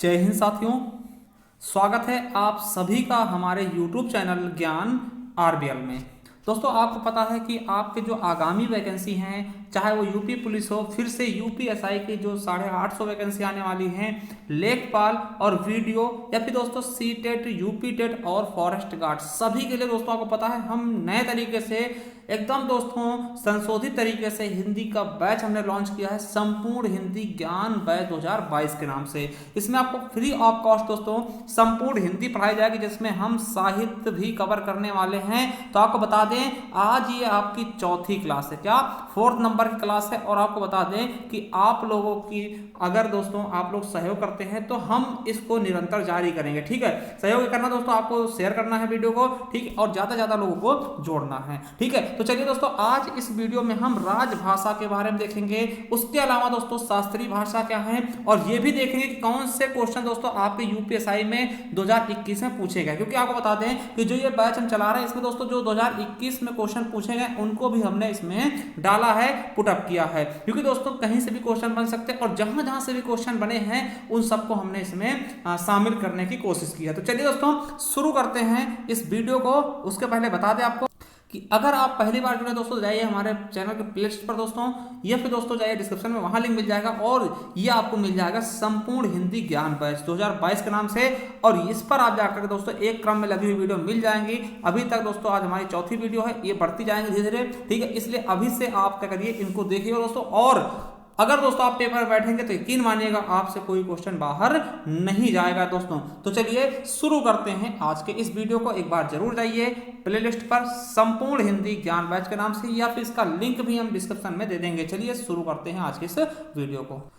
जय हिंद साथियों। स्वागत है आप सभी का हमारे YouTube चैनल ज्ञान आरबीएल में। दोस्तों, आपको पता है कि आपके जो आगामी वैकेंसी हैं, चाहे वो यूपी पुलिस हो, फिर से यूपीएसआई की जो 850 वैकेंसी आने वाली हैं, लेखपाल और वीडियो, या फिर दोस्तों सी टेट, यूपी टेट और फॉरेस्ट गार्ड, सभी के लिए दोस्तों आपको पता है हम नए तरीके से एकदम दोस्तों संशोधित तरीके से हिंदी का बैच हमने लॉन्च किया है, संपूर्ण हिंदी ज्ञान बैच 2022 के नाम से। इसमें आपको फ्री ऑफ कॉस्ट दोस्तों संपूर्ण हिंदी पढ़ाई जाएगी, जिसमें हम साहित्य भी कवर करने वाले हैं। तो आपको बता दें, आज ये आपकी चौथी क्लास है, क्या 4th नंबर की क्लास है। और आपको बता दें कि आप लोगों की अगर दोस्तों आप लोग सहयोग करते हैं तो हम इसको निरंतर जारी करेंगे। ठीक है, सहयोग करना दोस्तों, आपको शेयर करना है वीडियो को, ठीक है, और ज्यादा से ज्यादा लोगों को जोड़ना है। ठीक है, तो चलिए दोस्तों, आज इस वीडियो में हम राजभाषा के बारे में देखेंगे। उसके अलावा दोस्तों शास्त्रीय भाषा क्या है, और ये भी देखेंगे कि कौन से क्वेश्चन दोस्तों आपके यूपीएसआई में 2021 में पूछे गए। क्योंकि आपको बता दें कि जो ये बैच हम चला रहे हैं, इसमें दोस्तों जो 2021 में क्वेश्चन पूछे गए उनको भी हमने इसमें डाला है, पुटअप किया है। क्योंकि दोस्तों कहीं से भी क्वेश्चन बन सकते हैं, और जहां जहां से भी क्वेश्चन बने हैं उन सबको हमने इसमें शामिल करने की कोशिश की है। तो चलिए दोस्तों शुरू करते हैं इस वीडियो को। उसके पहले बता दें आपको कि अगर आप पहली बार जुड़े दोस्तों, जाइए हमारे चैनल के प्लेलिस्ट पर दोस्तों, या फिर दोस्तों जाइए डिस्क्रिप्शन में, वहां लिंक मिल जाएगा, और ये आपको मिल जाएगा संपूर्ण हिंदी ज्ञान बैच 2022 के नाम से। और इस पर आप जाकर के दोस्तों एक क्रम में लगी हुई वीडियो मिल जाएंगी। अभी तक दोस्तों आज हमारी चौथी वीडियो है, ये बढ़ती जाएंगी धीरे धीरे। ठीक है, इसलिए अभी से आप क्या करिए, इनको देखिए दोस्तों। और अगर दोस्तों आप पेपर में बैठेंगे तो यकीन मानिएगा आपसे कोई क्वेश्चन बाहर नहीं जाएगा दोस्तों। तो चलिए शुरू करते हैं आज के इस वीडियो को। एक बार जरूर जाइए प्लेलिस्ट पर संपूर्ण हिंदी ज्ञान बैच के नाम से, या फिर इसका लिंक भी हम डिस्क्रिप्शन में दे देंगे। चलिए शुरू करते हैं आज के इस वीडियो को।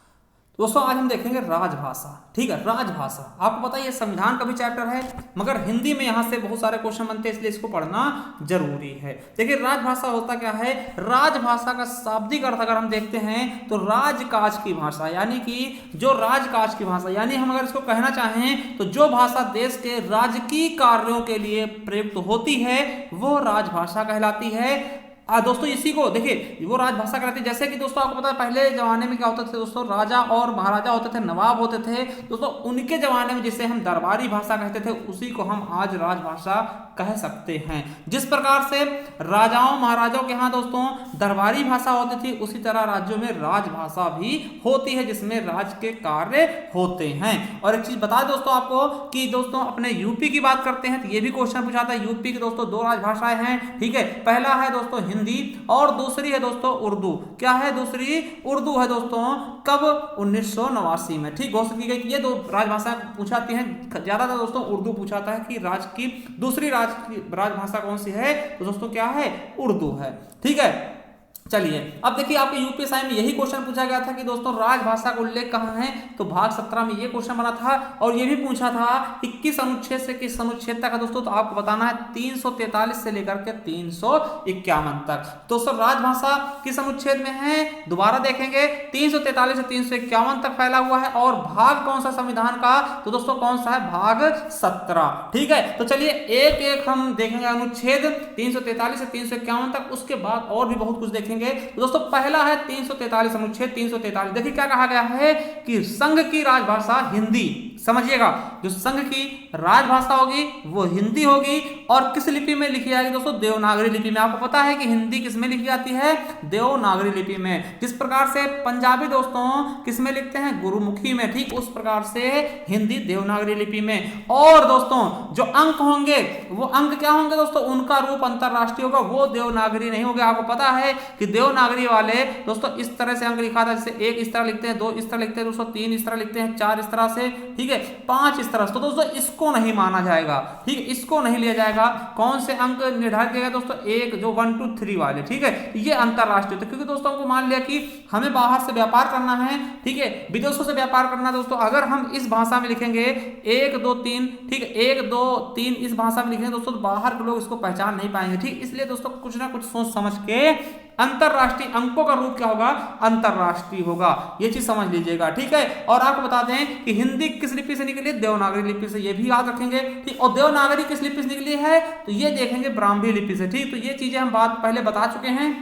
दोस्तों आज हम देखेंगे राजभाषा। ठीक है, राजभाषा आपको पता है ये संविधान का भी चैप्टर है, मगर हिंदी में यहाँ से बहुत सारे क्वेश्चन बनते हैं, इसलिए इसको पढ़ना जरूरी है। देखिए राजभाषा होता क्या है। राजभाषा का शाब्दिक अर्थ अगर हम देखते हैं तो राजकाज की भाषा, यानी कि जो राजकाज की भाषा, यानी हम अगर इसको कहना चाहें तो जो भाषा देश के राजकीय कार्यों के लिए प्रयुक्त होती है वो राजभाषा कहलाती है। दोस्तों इसी को देखिए वो राजभाषा कहलाती है। जैसे कि दोस्तों आपको पता है पहले जमाने में क्या होता था दोस्तों, राजा और महाराजा होते थे, नवाब होते थे दोस्तों, उनके जमाने में जिसे हम दरबारी भाषा कहते थे उसी को हम आज राजभाषा कह सकते हैं। जिस प्रकार से राजाओं महाराजाओं के यहाँ दोस्तों दरबारी भाषा होती थी, उसी तरह राज्यों में राजभाषा भी होती है जिसमें राज के कार्य होते हैं। और एक चीज बता दें दोस्तों आपको कि दोस्तों अपने यूपी की बात करते हैं तो ये भी क्वेश्चन पूछा था। यूपी की दोस्तों 2 राजभाषाएं हैं। ठीक है, पहला है दोस्तों हिंदी और दूसरी है दोस्तों उर्दू। क्या है दूसरी? उर्दू है दोस्तों। कब? 1989 में। ठीक, घोषित की गई। ये 2 राजभाषा पूछाती हैं ज्यादातर दोस्तों। उर्दू पूछाता है कि राज की दूसरी राजभाषा कौन सी है, तो दोस्तों क्या है? उर्दू है। ठीक है, चलिए अब देखिए आपके यूपीएसआई में यही क्वेश्चन पूछा गया था कि दोस्तों राजभाषा का उल्लेख कहाँ है, तो भाग 17 में ये क्वेश्चन बना था। और ये भी पूछा था कि किस अनुच्छेद से किस अनुच्छेद तक है दोस्तों, तो आपको बताना है 343 से लेकर के 351 तक। दोस्तों राजभाषा किस अनुच्छेद में है, दोबारा देखेंगे 343 से 351 तक फैला हुआ है। और भाग कौन सा संविधान का, तो दोस्तों कौन सा है? भाग 17। ठीक है, तो चलिए एक एक हम देखेंगे अनुच्छेद 343 से 351 तक, उसके बाद और भी बहुत कुछ देखेंगे। तो दोस्तों पहला है 343 अनुच्छेद 343। देखिए क्या कहा गया है कि संघ की राजभाषा हिंदी, समझिएगा, जो संघ की राजभाषा होगी वो हिंदी होगी। और किस लिपि में लिखी जाएगी दोस्तों? देवनागरी लिपि में। आपको पता है कि हिंदी किस में लिखी जाती है? देवनागरी लिपि में। जिस प्रकार से पंजाबी दोस्तों किस में लिखते हैं? गुरुमुखी में। ठीक उस प्रकार से हिंदी देवनागरी लिपि में। और दोस्तों जो अंक होंगे वो अंक क्या होंगे दोस्तों? उनका रूप अंतरराष्ट्रीय होगा, वो देवनागरी नहीं होगा। आपको पता है कि देवनागरी वाले दोस्तों इस तरह से अंक लिखा था, जैसे 1 इस तरह लिखते हैं, 2 इस तरह लिखते हैं दोस्तों, 3 इस तरह लिखते हैं, 4 इस तरह से, ठीक है, 5 इस तरह से। तो दोस्तों इसको नहीं माना जाएगा। ठीक है, इसको नहीं लिया जाएगा। कौन से अंक निर्धारित किया गया दोस्तों? 1 जो 1 2 3 वाले। ठीक है, ये अंतरराष्ट्रीय होते, क्योंकि दोस्तों हमको मान लिया कि हमें बाहर से व्यापार करना है। ठीक है, विदेशों से व्यापार करना दोस्तों, अगर हम इस भाषा में लिखेंगे 1 2 3, ठीक है, 1 2 3 इस भाषा में लिखेंगे दोस्तों, तो बाहर के लोग इसको पहचान नहीं पाएंगे। ठीक, इसलिए दोस्तों कुछ ना कुछ सोच समझ के अंतरराष्ट्रीय अंकों का रूप क्या होगा? अंतरराष्ट्रीय होगा। ये चीज समझ लीजिएगा। ठीक है, और आपको बता दें कि हिंदी किस लिपि से निकली? देवनागरी लिपि से। ये भी याद रखेंगे। ठीक, और देवनागरी किस लिपि से निकली है, तो ये देखेंगे ब्राह्मी लिपि से। ठीक, तो ये चीजें हम बात पहले बता चुके हैं।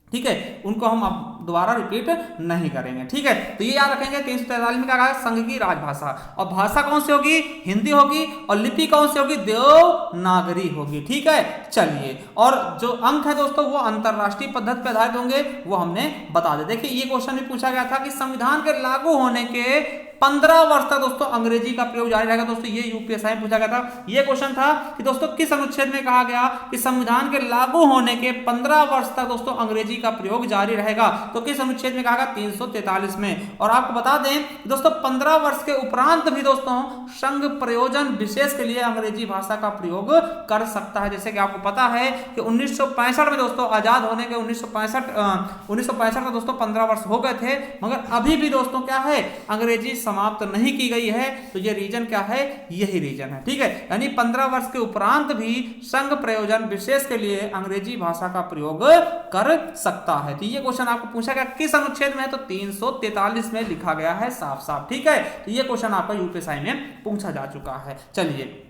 ठीक है, उनको हम अब दोबारा रिपीट नहीं करेंगे। ठीक है, तो ये याद रखेंगे। 343 में क्या कहा, संघ की राजभाषा, और भाषा कौन सी होगी, हिंदी होगी, और लिपि कौन सी होगी, देवनागरी होगी। ठीक है, चलिए, और जो अंक है दोस्तों वो अंतरराष्ट्रीय पद्धति पर आधारित होंगे, वो हमने बता दे। देखिए ये क्वेश्चन भी पूछा गया था कि संविधान के लागू होने के 15 वर्ष तक दोस्तों अंग्रेजी का प्रयोग जारी रहेगा। दोस्तों ये यूपीएसआई में पूछा गया था। ये क्वेश्चन था कि दोस्तों किस अनुच्छेद में कहा गया कि संविधान के लागू होने के 15 वर्ष तक दोस्तों अंग्रेजी का प्रयोग जारी रहेगा, तो किस अनुच्छेद में कहा गया, 343 में। और आपको बता दें दोस्तों 15 वर्ष के उपरांत भी दोस्तों संघ प्रयोजन विशेष के लिए अंग्रेजी भाषा का प्रयोग कर सकता है। जैसे कि आपको पता है कि 1965 में दोस्तों आजाद होने के 1965 का दोस्तों 15 वर्ष हो गए थे, मगर अभी भी दोस्तों क्या है, अंग्रेजी समाप्त नहीं की गई है। तो ये रीजन क्या है, यही रीजन है। ठीक है, यानी 15 वर्ष के उपरांत भी संघ प्रयोजन विशेष के लिए अंग्रेजी भाषा का प्रयोग कर सकता है। तो ये क्वेश्चन आपको पूछा गया किस अनुच्छेद में है, तो 343 में लिखा गया है साफ साफ। ठीक है, तो ये क्वेश्चन आपका यूपीएसआई में पूछा जा चुका है। चलिए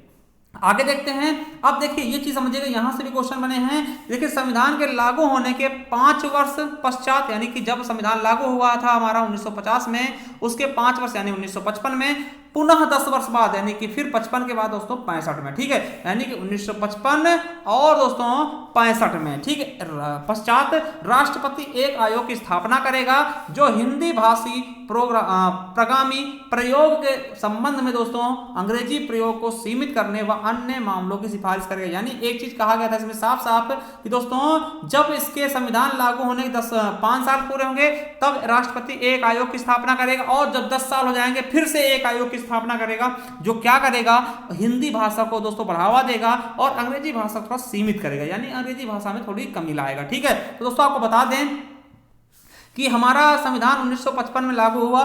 आगे देखते हैं। अब देखिए ये चीज समझिएगा, यहां से भी क्वेश्चन बने हैं। देखिए संविधान के लागू होने के 5 वर्ष पश्चात, यानी कि जब संविधान लागू हुआ था हमारा 1950 में, उसके 5 वर्ष यानी 1955 में, पुनः 10 वर्ष बाद यानी कि फिर 55 के बाद दोस्तों 65 में। ठीक है, यानी कि 1955 और दोस्तों 65 में, ठीक है, पश्चात राष्ट्रपति एक आयोग की स्थापना करेगा जो हिंदी भाषी प्रगामी प्रयोग के संबंध में दोस्तों अंग्रेजी प्रयोग को सीमित करने व अन्य मामलों की सिफारिश करेगा। यानी एक चीज कहा गया था इसमें साफ साफ कि दोस्तों जब इसके संविधान लागू होने के 5 साल पूरे होंगे तब राष्ट्रपति एक आयोग की स्थापना करेगा, और जब 10 साल हो जाएंगे फिर से एक आयोग की स्थापना करेगा जो क्या करेगा, हिंदी भाषा को दोस्तों बढ़ावा देगा और अंग्रेजी भाषा को थोड़ा सीमित करेगा, यानी अंग्रेजी भाषा में थोड़ी कमी लाएगा। ठीक है, तो दोस्तों आपको बता दें कि हमारा संविधान 1950 में लागू हुआ।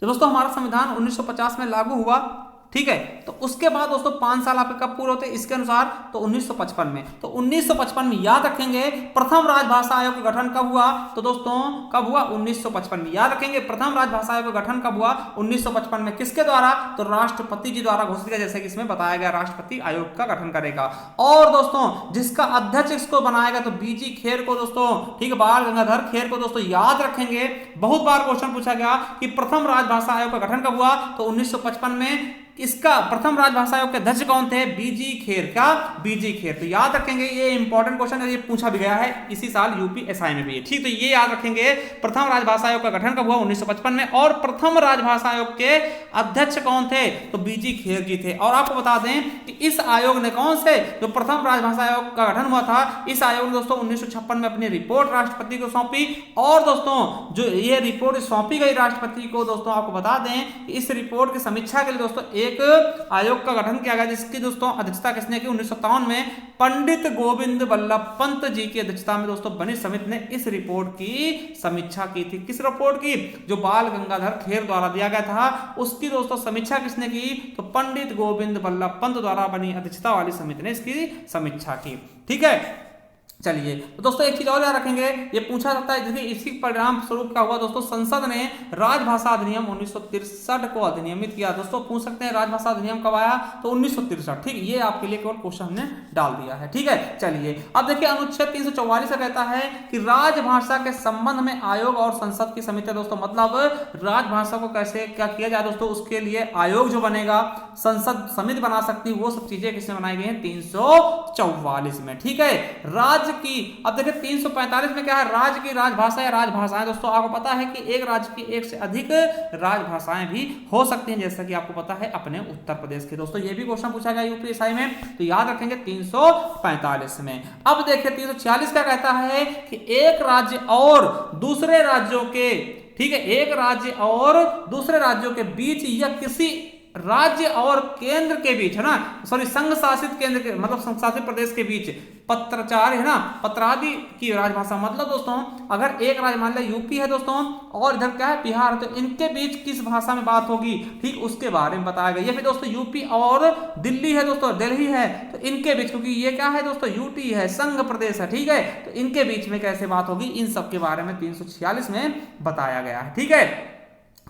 तो दोस्तों हमारा संविधान 1950 में लागू हुआ। ठीक है, तो उसके बाद दोस्तों 5 साल आपके कब पूरे होते हैं इसके अनुसार, तो 1955 में। तो 1955 में याद रखेंगे प्रथम राजभाषा आयोग का गठन कब हुआ, तो दोस्तों कब हुआ, 1955 में। याद रखेंगे प्रथम राजभाषा आयोग का गठन कब हुआ, 1955 में। किसके द्वारा, तो राष्ट्रपति जी द्वारा घोषित किया, जैसे कि इसमें बताया गया राष्ट्रपति आयोग का गठन करेगा। और दोस्तों जिसका अध्यक्ष इसको बनाएगा तो बीजी खेर को दोस्तों, ठीक है, बाल गंगाधर खेर को दोस्तों याद रखेंगे। बहुत बार क्वेश्चन पूछा गया कि प्रथम राजभाषा आयोग का गठन कब हुआ, तो 1955 में। इसका प्रथम राजभाषा आयोग के अध्यक्ष कौन थे, बीजी खेर। क्या, बीजी खेर। तो याद रखेंगे ये इंपॉर्टेंट क्वेश्चन है, ये पूछा भी गया है इसी साल यूपीएसआई में भी है। ठीक, तो ये याद रखेंगे प्रथम राजभाषा आयोग का गठन कब हुआ, 1955 में, और प्रथम राजभाषा आयोग के अध्यक्ष कौन थे, तो बीजी खेर जी थे। और आपको बता दें कि इस आयोग ने कौन से, जो प्रथम राजभाषा आयोग का गठन हुआ था, इस आयोग ने दोस्तों 1956 में अपनी रिपोर्ट राष्ट्रपति को सौंपी। और दोस्तों जो ये रिपोर्ट सौंपी गई राष्ट्रपति को, दोस्तों आपको बता दें इस रिपोर्ट की समीक्षा के लिए दोस्तों एक आयोग का गठन किया गया, जिसकी दोस्तों अध्यक्षता किसने की, 1957 में पंडित गोविंद बल्लभ पंत जी की अध्यक्षता में दोस्तों बनी समिति ने इस रिपोर्ट की समीक्षा की थी। किस रिपोर्ट की, जो बाल गंगाधर खेर द्वारा दिया गया था, उसकी दोस्तों समीक्षा किसने की, तो पंडित गोविंद बल्लभ पंत द्वारा बनी अध्यक्षता वाली समिति ने इसकी समीक्षा की। ठीक है, चलिए तो दोस्तों एक चीज और याद रखेंगे, ये पूछा जाता है, देखिए इसी परिणाम स्वरूप क्या हुआ दोस्तों, संसद ने राजभाषा अधिनियम 1963 को अधिनियमित किया। दोस्तों पूछ सकते हैं राजभाषा अधिनियम कब आया, तो 1963। ठीक, ये आपके लिए केवल क्वेश्चन हमने डाल दिया है। ठीक है, चलिए अब देखिए अनुच्छेद 344 कहता है कि राजभाषा के संबंध में आयोग और संसद की समिति, दोस्तों मतलब राजभाषा को कैसे क्या किया जाए दोस्तों, उसके लिए आयोग जो बनेगा, संसद समिति बना सकती है, वो सब चीजें किसमें बनाई गई हैं, 344 में। ठीक है, राज्य की, अब देखिए 345 में क्या है, राज्य की राजभाषा या राजभाषाएं। दोस्तों आपको पता है कि एक राज्य की एक से अधिक राजभाषाएं भी हो सकती हैं, जैसा कि आपको पता है अपने उत्तर प्रदेश के। दोस्तों ये भी क्वेश्चन पूछा गया यूपीएसआई में, तो याद रखेंगे 345 में। अब देखिए 346 क्या कहता है कि एक राज्य और दूसरे राज्यों के, ठीक है, एक राज्य और दूसरे राज्यों के बीच या किसी राज्य और केंद्र के बीच, है ना, सॉरी संघ शासित केंद्र के मतलब संघ शासित प्रदेश के बीच पत्राचार, है ना, पत्रादि की राजभाषा। मतलब दोस्तों अगर एक राज्य मान लिया यूपी है दोस्तों और इधर क्या है बिहार, तो इनके बीच किस भाषा में बात होगी, ठीक, उसके बारे में बताया गया। या फिर दोस्तों यूपी और दिल्ली है दोस्तों, दिल्ली है, तो इनके बीच, क्योंकि ये क्या है दोस्तों यूटी है, संघ प्रदेश है, ठीक है, तो इनके बीच में कैसे बात होगी, इन सब के बारे में 346 में बताया गया है। ठीक है,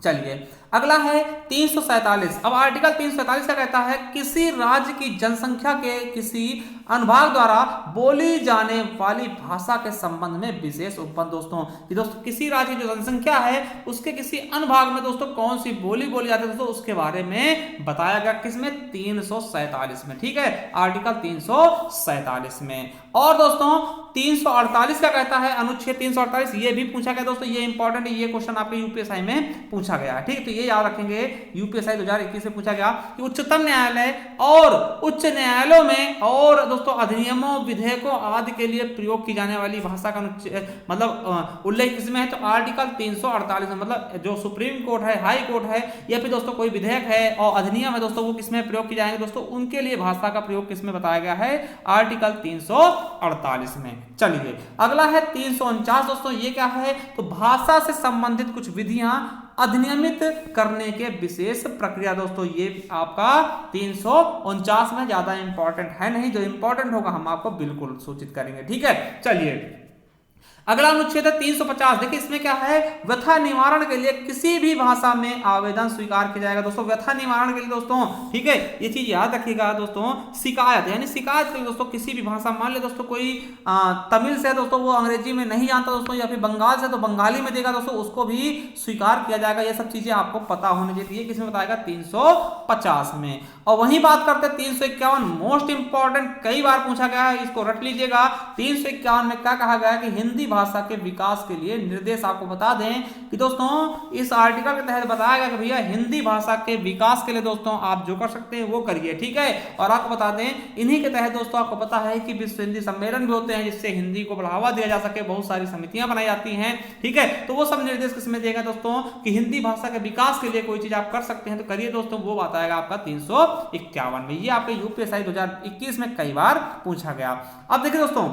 चलिए अगला है 347। अब आर्टिकल 347 क्या कहता है, किसी राज्य की जनसंख्या के किसी अनुभाग द्वारा बोली जाने वाली भाषा के संबंध में विशेष उपबंध। दोस्तों कि दोस्तों किसी राज्य की जो जनसंख्या है उसके किसी अनुभाग में दोस्तों कौन सी बोली बोली जाती है दोस्तों, उसके बारे में बताया गया किसमें, 347 में। ठीक है, आर्टिकल 347 में। और दोस्तों 348 क्या कहता है, अनुच्छेद 348, ये भी पूछा गया दोस्तों, ये इंपॉर्टेंट है, ये क्वेश्चन आपके यूपीएसआई में पूछा गया है। ठीक, तो ये याद रखेंगे, यूपीएसआई 2021 से पूछा गया कि उच्चतम न्यायालय और उच्च न्यायालयों में और दोस्तों अधिनियमों, विधेयकों आदि के लिए प्रयोग की जाने वाली भाषा का मतलब उल्लेख किसमें है, तो आर्टिकल 348 में। मतलब जो सुप्रीम कोर्ट है, हाई कोर्ट है, या फिर दोस्तों कोई विधेयक है और अधिनियम है दोस्तों, वो किसमें प्रयोग की जाएंगे दोस्तों, उनके लिए भाषा का प्रयोग किसमें बताया गया है, आर्टिकल 348 में। चलिए अगला है 349। दोस्तों ये क्या है, तो भाषा से संबंधित कुछ विधियां अधिनियमित करने के विशेष प्रक्रिया। दोस्तों ये आपका 349 में, ज्यादा इंपॉर्टेंट है नहीं, जो इंपॉर्टेंट होगा हम आपको बिल्कुल सूचित करेंगे। ठीक है, चलिए अगला अनुच्छेद है 350। देखिए इसमें क्या है, व्यथा निवारण के लिए किसी भी भाषा में आवेदन स्वीकार किया जाएगा। दोस्तों व्यथा निवारण के लिए दोस्तों, ठीक है, ये चीज याद रखिएगा दोस्तों, शिकायत यानी शिकायत के लिए दोस्तों किसी भी भाषा, मान ले दोस्तों कोई तमिल से दोस्तों वो अंग्रेजी में नहीं जानता दोस्तों, या फिर बंगाल से तो बंगाली में देगा दोस्तों, उसको भी स्वीकार किया जाएगा। ये सब चीजें आपको पता होनी चाहिए। किसमें बताएगा, 350 में। और वही बात करते 351, मोस्ट इंपॉर्टेंट, कई बार पूछा गया है, इसको रट लीजिएगा। 351 में क्या कहा गया है कि हिंदी भाषा के विकास के लिए निर्देश। आपको बता दें कि दोस्तों इस आर्टिकल के तहत बताया गया कि भैया हिंदी भाषा के विकास के लिए दोस्तों आप जो कर सकते हैं वो करिए। ठीक है, और आपको बता दें इन्हीं के तहत दोस्तों आपको पता है कि विश्व हिंदी सम्मेलन भी होते हैं, जिससे हिंदी को बढ़ावा दिया जा सके, बहुत सारी समितियां बनाई जाती हैं। ठीक है, तो वो सब निर्देश किसमें देगा दोस्तों, कि हिंदी भाषा के विकास के लिए कोई चीज आप कर सकते हैं तो करिए दोस्तों, वो बताएगा आपका 351 में। ये आपके यूपीएसआई 2021 में कई बार पूछा गया। अब देखिए दोस्तों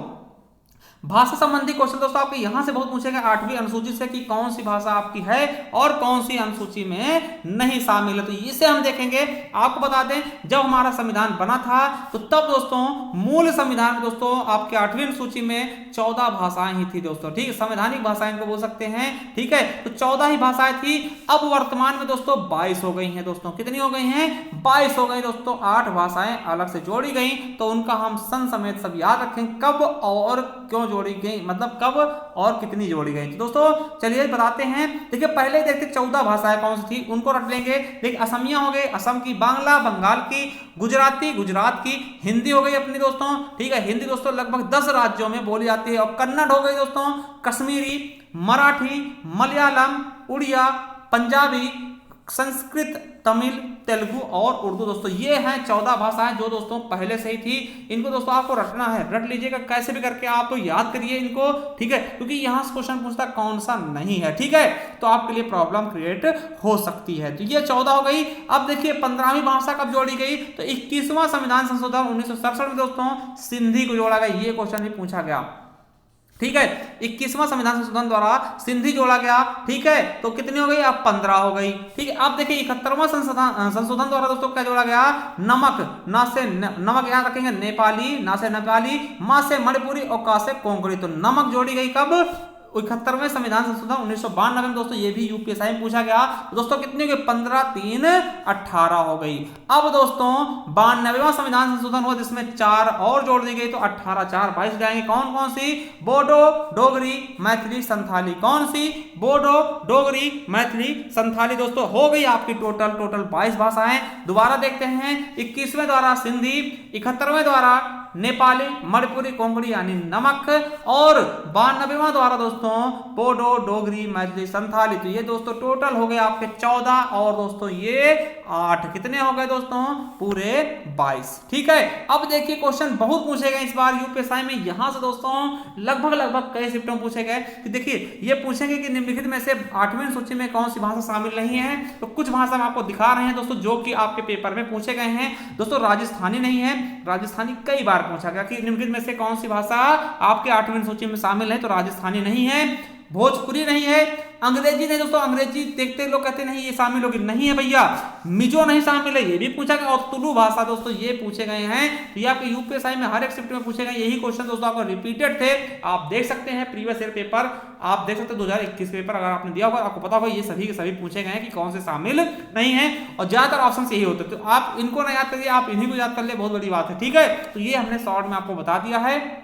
भाषा संबंधी क्वेश्चन दोस्तों आपके यहां से बहुत पूछेगा 8वीं अनुसूची से, कि कौन सी भाषा आपकी है और कौन सी अनुसूची में नहीं शामिल है। तो इसे हम देखेंगे। आपको बता दें जब हमारा संविधान बना था तो तब दोस्तों मूल संविधान में दोस्तों आपके 8वीं अनुसूची में 14 भाषाएं ही थी दोस्तों। ठीक है, संवैधानिक भाषाएं को बोल सकते हैं। ठीक है, तो 14 ही भाषाएं थी। अब वर्तमान में दोस्तों 22 हो गई हैं दोस्तों। कितनी हो गई हैं, 22 हो गई दोस्तों। 8 भाषाएं अलग से जोड़ी गई, तो उनका हम सन समेत सब याद रखें, कब और क्यों जोड़ी गई, मतलब कब और कितनी जोड़ी गई। तो दोस्तों चलिए बताते हैं। देखिए पहले देखते 14 भाषाएं कौन सी थी, उनको रख लेंगे। देखिए असमिया हो गई, असम की, बांग्ला बंगाल की, गुजराती गुजरात की, हिंदी हो गई अपनी दोस्तों। ठीक है, हिंदी दोस्तों लगभग 10 राज्यों में बोली जाती है। और कन्नड़ हो गई दोस्तों, कश्मीरी, मराठी, मलयालम, उड़िया, पंजाबी, संस्कृत, तमिल, तेलुगु और उर्दू। दोस्तों ये हैं 14 भाषाएं जो दोस्तों पहले से ही थी। इनको दोस्तों आपको रटना है, रट लीजिएगा कैसे भी करके, आप तो याद करिए इनको। ठीक है, क्योंकि यहां से क्वेश्चन पूछता कौन सा नहीं है। ठीक है, तो आपके लिए प्रॉब्लम क्रिएट हो सकती है। तो ये 14 हो गई। अब देखिए 15वीं भाषा कब जोड़ी गई, तो 21वां संविधान संशोधन 1967 में दोस्तों सिंधी को जोड़ा गया। ये क्वेश्चन भी पूछा गया। ठीक है, 21वां संविधान संशोधन द्वारा सिंधी जोड़ा गया। ठीक है, तो कितनी हो गई, अब 15 हो गई। ठीक है, अब देखिए 71वां संशोधन द्वारा दोस्तों क्या जोड़ा गया, नमक, ना से नमक याद रखेंगे, नेपाली, ना से नेपाली, मा से मणिपुरी और का से कोंकणी। तो नमक जोड़ी गई कब, 71वें संविधान संशोधन 1992 में दोस्तों। ये भी यूपीएसआई में पूछा गया। तो दोस्तों कितनी हो गई, 15 3 18 हो गई। अब दोस्तों 92वां संविधान संशोधन हुआ जिसमें 4 और जोड़ दी गई, तो 18 4 22 जाएंगे। कौन कौन सी, बोडो, डोगरी, मैथिली, संथाली। कौन सी, बोडो, डोगरी, मैथिली, संथाली। दोस्तों हो गई आपकी टोटल 22 भाषाएं। दोबारा देखते हैं, 21वें द्वारा सिंधी, 71वें द्वारा नेपाली, मणिपुरी, कोंकणी यानी नमक, और 92वां द्वारा दोस्तों बोडो, डोगरी, मैथिली, संथाली। तो ये दोस्तों टोटल हो गए आपके 14 और दोस्तों ये 8। कितने हो गए दोस्तों, पूरे 22। ठीक है, अब देखिए क्वेश्चन बहुत पूछे गए इस बार यूपीएसआई में। यहां से दोस्तों लगभग कई शिफ्टों में पूछे गए कि देखिए ये पूछेंगे कि निम्नलिखित में से 8वीं सूची में कौन सी भाषा शामिल नहीं है। तो कुछ भाषा हम आपको दिखा रहे हैं दोस्तों जो कि आपके पेपर में पूछे गए हैं। दोस्तों राजस्थानी नहीं है, राजस्थानी कई बार पूछा गया कि निम्नलिखित में से कौन सी भाषा आपके 8वीं सूची में शामिल है, तो राजस्थानी नहीं है। भोजपुरी नहीं है, अंग्रेजी नहीं दोस्तों, अंग्रेजी देखते लोग कहते नहीं ये शामिल होगी, नहीं है भैया, मिजो नहीं शामिल है, ये भी पूछा गया, और तुलु भाषा दोस्तों ये पूछे गए हैं। तो ये आपके यूपीएसआई में हर एक शिफ्ट में पूछे गए यही क्वेश्चन दोस्तों, आपको रिपीटेड थे। आप देख सकते हैं प्रीवियस ईयर पेपर, आप देख सकते हैं 2021 पेपर अगर आपने दिया होगा आपको पता होगा ये सभी के सभी पूछे गए हैं कि कौन से शामिल नहीं है, और ज्यादातर ऑप्शन यही होते हैं। तो आप इनको ना याद करिए, आप इन्हीं को याद कर ले, बहुत बड़ी बात है, ठीक है। तो ये हमने शॉर्ट में आपको बता दिया है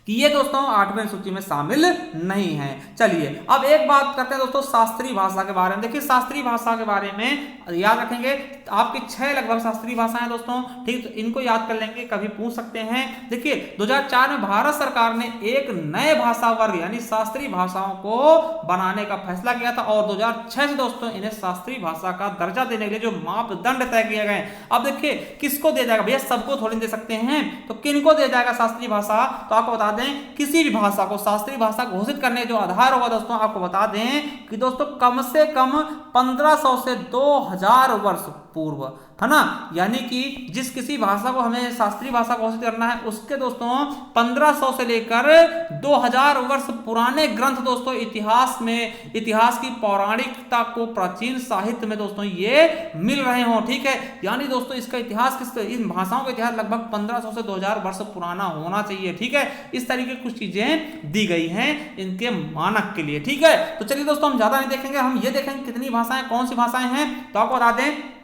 कि ये दोस्तों 8वें सूची में शामिल नहीं है। चलिए अब एक बात करते हैं दोस्तों शास्त्रीय भाषा के बारे में। देखिए शास्त्रीय भाषा के बारे में याद रखेंगे, आपकी 6 लगभग शास्त्रीय भाषाएं दोस्तों, ठीक, तो इनको याद कर लेंगे, कभी पूछ सकते हैं। देखिए 2004 में भारत सरकार ने एक नए भाषा वर्ग यानी शास्त्रीय भाषाओं को बनाने का फैसला किया था, और 2006 से दोस्तों इन्हें शास्त्रीय भाषा का दर्जा देने के लिए जो मापदंड तय किए गए। अब देखिए किसको दिया जाएगा भैया, सबको थोड़ी दे सकते हैं, तो किनको दिया जाएगा शास्त्रीय भाषा, तो आपको बता दें किसी भी भाषा को शास्त्रीय भाषा घोषित करने जो आधार होगा दोस्तों, आपको बता दें कि दोस्तों कम से कम 1500 से 2000 वर्ष पूर्व, है ना, यानी कि जिस किसी भाषा को हमें शास्त्रीय भाषा घोषित करना है उसके दोस्तों 1500 से लेकर 2000 वर्ष पुराने ग्रंथ दोस्तों इतिहास में, इतिहास की पौराणिकता को प्राचीन साहित्य में दोस्तों ये मिल रहे हों, ठीक है। यानी दोस्तों इसका इतिहास इन भाषाओं का इतिहास लगभग 1500 से 2000 वर्ष पुराना होना चाहिए, ठीक है। इस तरीके की कुछ चीजें दी गई हैं इनके मानक के लिए, ठीक है। तो चलिए दोस्तों हम ज्यादा नहीं देखेंगे, हम ये देखेंगे कितनी भाषाएं, कौन सी भाषाएं हैं। तो आपको बता दें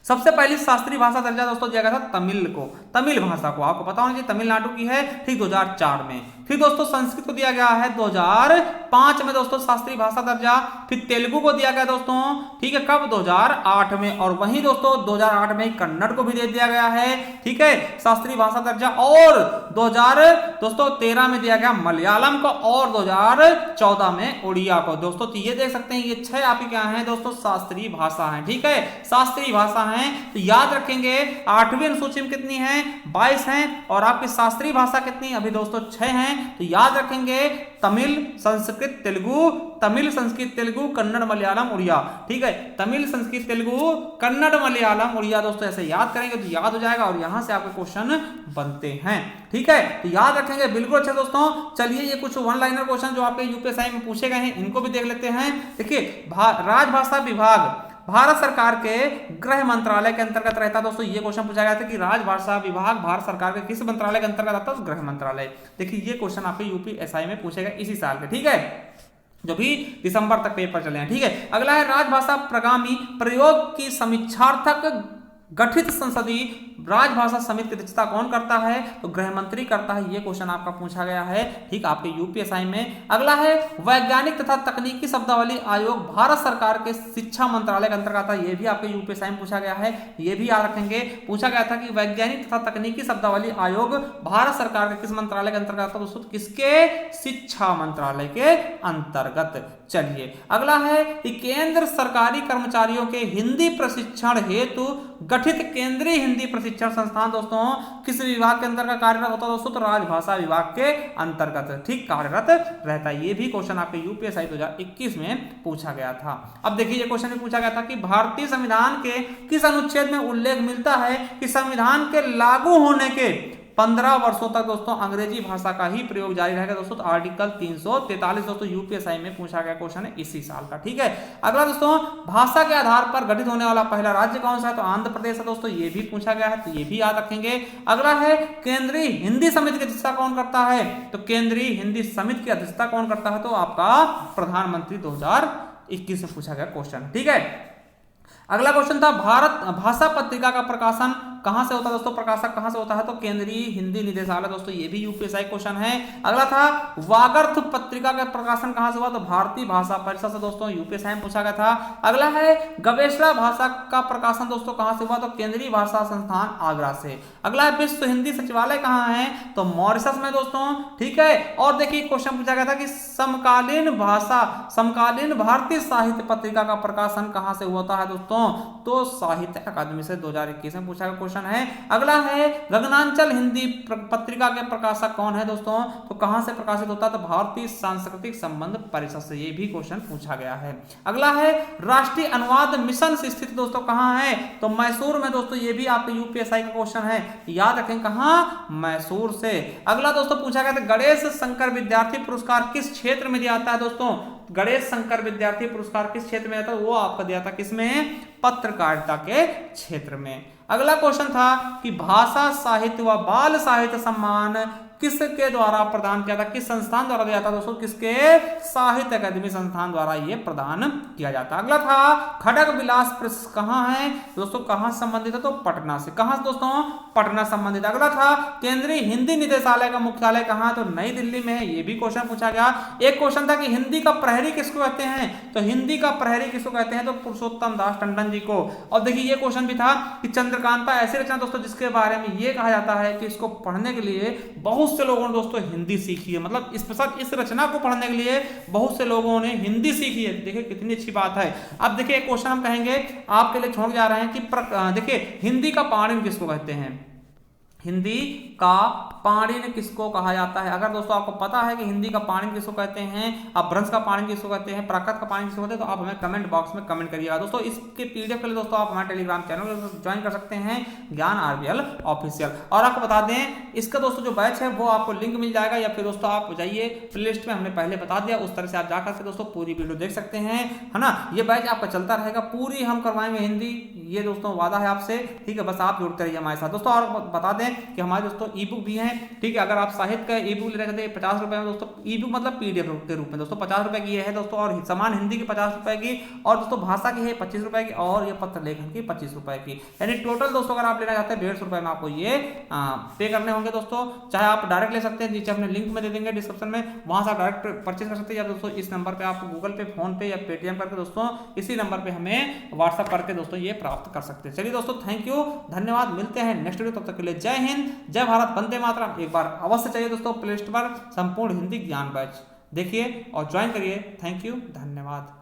सबसे पहली शास्त्रीय भाषा दर्जा दोस्तों दिया गया था तमिल को, तमिल भाषा को, आपको पता होना चाहिए तमिलनाडु की है, ठीक, 2004 में। फिर दोस्तों संस्कृत को दिया गया है 2005 में दोस्तों शास्त्रीय भाषा दर्जा। फिर तेलुगु को दिया गया दोस्तों, ठीक है, कब, 2008 में। और वहीं दोस्तों 2008 में कन्नड़ को भी दे दिया गया है, ठीक है, शास्त्रीय भाषा दर्जा। और 2013 में दिया गया मलयालम को, और 2014 में उड़िया को दोस्तों। तो ये देख सकते हैं ये 6 आपकी क्या है दोस्तों शास्त्रीय भाषा है, ठीक है, शास्त्रीय भाषा है। तो याद रखेंगे 8वीं अनुसूची में कितनी है, 22 हैं, और आपकी शास्त्रीय भाषा कितनी अभी दोस्तों 6 हैं। तो याद रखेंगे तमिल, संस्कृत, तेलुगु, तमिल, संस्कृत, तेलुगु, कन्नड़, मलयालम, उड़िया, ठीक है, तमिल, संस्कृत, तेलुगु, कन्नड़, मलयालम, उड़िया दोस्तों ऐसे याद करेंगे तो याद हो जाएगा, और यहां से आपके क्वेश्चन बनते हैं, ठीक है। तो याद रखेंगे बिल्कुल अच्छा दोस्तों। चलिए ये कुछ वन लाइनर क्वेश्चन जो आपके यूपीएसआई में पूछे गए हैं इनको भी देख लेते हैं। देखिए राजभाषा विभाग भारत सरकार के गृह मंत्रालय के अंतर्गत रहता है दोस्तों। ये क्वेश्चन पूछा गया था कि राजभाषा विभाग भारत सरकार के किस मंत्रालय के अंतर्गत आता है, गृह मंत्रालय। देखिए ये क्वेश्चन आपके यूपीएसआई में पूछेगा इसी साल के, ठीक है, जो भी दिसंबर तक पेपर चले हैं, ठीक है। अगला है राजभाषा प्रगामी प्रयोग की समीक्षार्थक गठित संसदीय राजभाषा समिति की अध्यक्षता कौन करता है, तो गृह मंत्री करता है। ये क्वेश्चन आपका पूछा गया है, ठीक, आपके यूपीएसआई में। अगला है वैज्ञानिक तथा तकनीकी शब्दावली आयोग भारत सरकार के शिक्षा मंत्रालय के अंतर्गत आता है। ये भी आपके यूपीएसआई में पूछा गया है, ये भी याद रखेंगे। पूछा गया था कि वैज्ञानिक तथा तकनीकी शब्दावली आयोग भारत सरकार के किस मंत्रालय के अंतर्गत आता है दोस्तों, किसके, शिक्षा मंत्रालय के अंतर्गत। चलिए अगला है कि केंद्र सरकारी कर्मचारियों के हिंदी प्रशिक्षण हेतु गठित केंद्रीय हिंदी प्रशिक्षण संस्थान दोस्तों किस विभाग के अंतर्गत कार्यरत होता है दोस्तों, तो राजभाषा विभाग के अंतर्गत, ठीक, कार्यरत रहता है। ये भी क्वेश्चन आपके यूपीएसआई 2021 में पूछा गया था। अब देखिए ये क्वेश्चन भी पूछा गया था कि भारतीय संविधान के किस अनुच्छेद में उल्लेख मिलता है कि संविधान के लागू होने के 15 वर्षों तक दोस्तों अंग्रेजी भाषा का ही प्रयोग जारी रहेगा दोस्तों। तो आर्टिकल 343 दोस्तों यूपीएसआई में पूछा गया क्वेश्चन है इसी साल का, ठीक है। अगला दोस्तों भाषा के आधार पर गठित होने वाला पहला राज्य कौन सा है, तो आंध्र प्रदेश है दोस्तों। ये भी पूछा गया है, तो ये भी याद रखेंगे। अगला है केंद्रीय हिंदी समिति की अध्यक्षता कौन करता है, तो केंद्रीय हिंदी समिति की अध्यक्षता कौन करता है, तो आपका प्रधानमंत्री 2021 में पूछा गया क्वेश्चन, ठीक है। अगला क्वेश्चन था भारत भाषा पत्रिका का प्रकाशन कहां से होता है दोस्तों, प्रकाशक कहां से होता है, तो केंद्रीय हिंदी निदेशालय दोस्तों। ये भी यूपीएसआई क्वेश्चन है। अगला था वागर्थ पत्रिका का प्रकाशन कहां से हुआ, तो भारतीय भाषा परिषद से दोस्तों, यूपीएसआई में पूछा गया था। अगला है गवेषणा भाषा का प्रकाशन दोस्तों कहां से हुआ, तो केंद्रीय भाषा संस्थान आगरा से। अगला है विश्व हिंदी सचिवालय कहां है, तो मॉरिशस में दोस्तों, ठीक है। और देखिए क्वेश्चन पूछा गया था कि समकालीन भारतीय साहित्य पत्रिका का प्रकाशन कहां से होता है दोस्तों, तो साहित्य अकादमी से 2021 में पूछा गया क्वेश्चन है। अगला है गगनांचल हिंदी पत्रिका के प्रकाशक कौन है दोस्तों, तो कहां से प्रकाशित होता है, तो भारतीय सांस्कृतिक संबंध परिषद से। ये भी क्वेश्चन पूछा गया है। अगला है राष्ट्रीय अनुवाद मिशन स्थित दोस्तों कहां है, तो मैसूर में दोस्तों। ये भी आपके यूपीएसआई का क्वेश्चन है, याद रखें कहां, मैसूर से। अगला दोस्तों पूछा गया था गणेश शंकर विद्यार्थी पुरस्कार किस क्षेत्र में दिया जाता है दोस्तों, गणेश शंकर विद्यार्थी पुरस्कार किस क्षेत्र में आता है? वो आपका दिया था किसमें? पत्रकारिता के क्षेत्र में। अगला क्वेश्चन था कि भाषा साहित्य व बाल साहित्य सम्मान किसके द्वारा प्रदान किया था? किस संस्थान द्वारा दिया था दोस्तों? किसके? साहित्य अकादमी संस्थान द्वारा ये प्रदान किया जाता है। अगला था खड़ग विलास प्रेस कहाँ है दोस्तों? कहाँ संबंधित है? तो पटना से। कहाँ से दोस्तों? पटना संबंधित। अगला था केंद्रीय हिंदी निदेशालय का मुख्यालय कहाँ है? तो नई दिल्ली में है। ये भी क्वेश्चन पूछा गया। एक क्वेश्चन था कि हिंदी का प्रहरी किसको कहते हैं? तो हिंदी का प्रहरी किसको कहते हैं? तो पुरुषोत्तम दास टंडन जी को। और देखिए ये क्वेश्चन भी था कि चंद्रकांता ऐसी रचना दोस्तों जिसके बारे में ये कहा जाता है कि इसको पढ़ने के लिए बहुत से लोगों ने दोस्तों हिंदी सीखी है। मतलब इस रचना को पढ़ने के लिए बहुत से लोगों ने हिंदी सीखी है। देखिए कितनी अच्छी बात है। अब देखिए एक क्वेश्चन हम कहेंगे आपके लिए छोड़ जा रहे हैं कि देखिए हिंदी का पाणिनि किसको कहते हैं? हिंदी का पाणिनि किसको कहा जाता है? अगर दोस्तों आपको पता है कि हिंदी का पाणिनि किसको कहते हैं, अपभ्रंश का पाणिनि किसको कहते हैं, प्राकृत का पाणिनि किसको कहते हैं, तो आप हमें कमेंट बॉक्स में कमेंट करिएगा। दोस्तों इसके पीडीएफ के लिए दोस्तों आप हमारे टेलीग्राम चैनल ज्वाइन कर सकते हैं, ज्ञान आरबीएल ऑफिशियल। और आपको बता दें इसका दोस्तों जो बैच है वो आपको लिंक मिल जाएगा, या फिर दोस्तों आप जाइए प्लेलिस्ट में, हमने पहले बता दिया, उस तरह से आप जाकर के दोस्तों पूरी वीडियो देख सकते हैं, है ना। ये बैच आपका चलता रहेगा, पूरी हम करवाएंगे हिंदी, ये दोस्तों वादा है आपसे, ठीक है। बस आप जुड़ते रहिए हमारे साथ दोस्तों। और बता दें कि हमारे दोस्तों ई बुक भी हैं, ठीक है। अगर आप साहित्य का ई बुक लेना चाहते हैं 50 रुपए में दोस्तों, ई बुक मतलब पीडीएफ के रूप में दोस्तों 50 रुपए की ये है दोस्तों, और समान हिंदी की 50 रुपए की, और दोस्तों भाषा की है 25 रुपए की, और ये पत्र लेखन की 25 रुपए की। यानी टोटल दोस्तों अगर आप लेना चाहते हैं 150 रुपए में आपको ये पे करने होंगे दोस्तों। चाहे आप डायरेक्ट ले सकते हैं, नीचे अपने लिंक में दे देंगे डिस्क्रिप्शन में, वहां से आप डायरेक्ट परचेज कर सकते हैं, या दोस्तों इस नंबर पे आप गूगल पे, फोन पे या पेटीएम करके दोस्तों इसी नंबर पे हमें व्हाट्सअप करके दोस्तों ये प्राप्त कर सकते हैं। चलिए दोस्तों थैंक यू, धन्यवाद, मिलते हैं नेक्स्ट वीडियो, तब तक के लिए जय हिंद, जय भारत, वंदे मातरम। एक बार अवश्य चाहिए दोस्तों प्ले लिस्ट पर संपूर्ण हिंदी ज्ञान बैच देखिए और ज्वाइन करिए। थैंक यू, धन्यवाद।